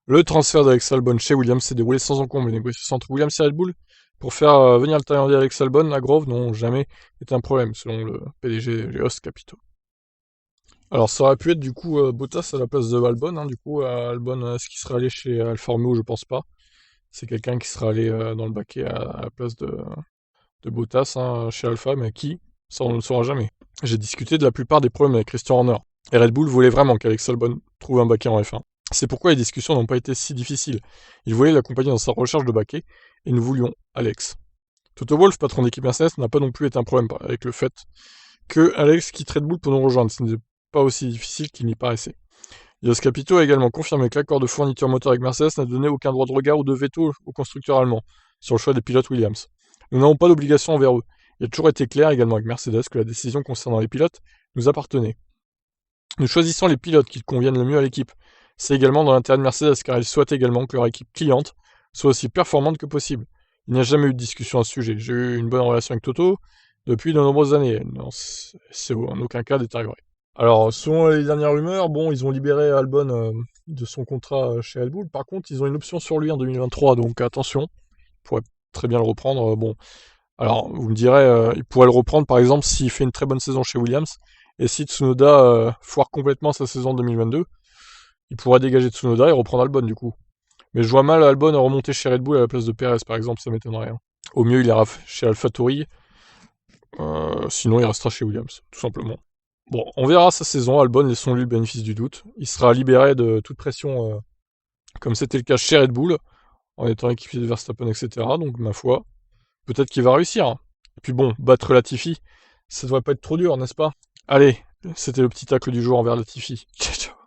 Le transfert d'Alex Albon chez Williams s'est déroulé sans encombre. Les négociations entre Williams et Red Bull pour faire venir le Thaïlandais Alex Albon à Grove n'ont jamais été un problème, selon le PDG Geost Capito. Alors ça aurait pu être du coup Bottas à la place de Albon, hein, du coup Albon, est-ce qu'il serait allé chez Alfa Romeo? Je pense pas. C'est quelqu'un qui serait allé dans le baquet à la place de Bottas, hein, chez Alpha, mais qui? Ça on ne le saura jamais. J'ai discuté de la plupart des problèmes avec Christian Horner, et Red Bull voulait vraiment qu'Alex Albon trouve un baquet en F1. C'est pourquoi les discussions n'ont pas été si difficiles. Il voulait l'accompagner dans sa recherche de baquet, et nous voulions Alex. Toto Wolff, patron d'équipe Mercedes, n'a pas non plus été un problème avec le fait que Alex quitte Red Bull pour nous rejoindre. Ce n'est pas aussi difficile qu'il n'y paraissait. Jos Capito a également confirmé que l'accord de fourniture moteur avec Mercedes n'a donné aucun droit de regard ou de veto aux constructeurs allemands sur le choix des pilotes Williams. Nous n'avons pas d'obligation envers eux. Il a toujours été clair également avec Mercedes que la décision concernant les pilotes nous appartenait. Nous choisissons les pilotes qui conviennent le mieux à l'équipe. C'est également dans l'intérêt de Mercedes car ils souhaitent également que leur équipe cliente soit aussi performante que possible. Il n'y a jamais eu de discussion à ce sujet. J'ai eu une bonne relation avec Toto depuis de nombreuses années. Non, c'est en aucun cas détérioré. Alors, selon les dernières rumeurs, bon, ils ont libéré Albon de son contrat chez Red Bull. Par contre, ils ont une option sur lui en 2023, donc attention, ils pourraient très bien le reprendre. Bon, alors, vous me direz, il pourrait le reprendre par exemple s'il fait une très bonne saison chez Williams, et si Tsunoda foire complètement sa saison 2022, il pourrait dégager Tsunoda et reprendre Albon du coup. Mais je vois mal Albon remonter chez Red Bull à la place de Perez par exemple, ça m'étonnerait, hein. Au mieux, il ira chez AlphaTauri, sinon il restera chez Williams, tout simplement. Bon, on verra sa saison. Albon, laissons-lui le bénéfice du doute. Il sera libéré de toute pression, comme c'était le cas chez Red Bull, en étant équipier de Verstappen, etc. Donc, ma foi, peut-être qu'il va réussir, hein. Et puis bon, battre Latifi, ça devrait pas être trop dur, n'est-ce pas? Allez, c'était le petit tacle du jour envers Latifi. Ciao, ciao.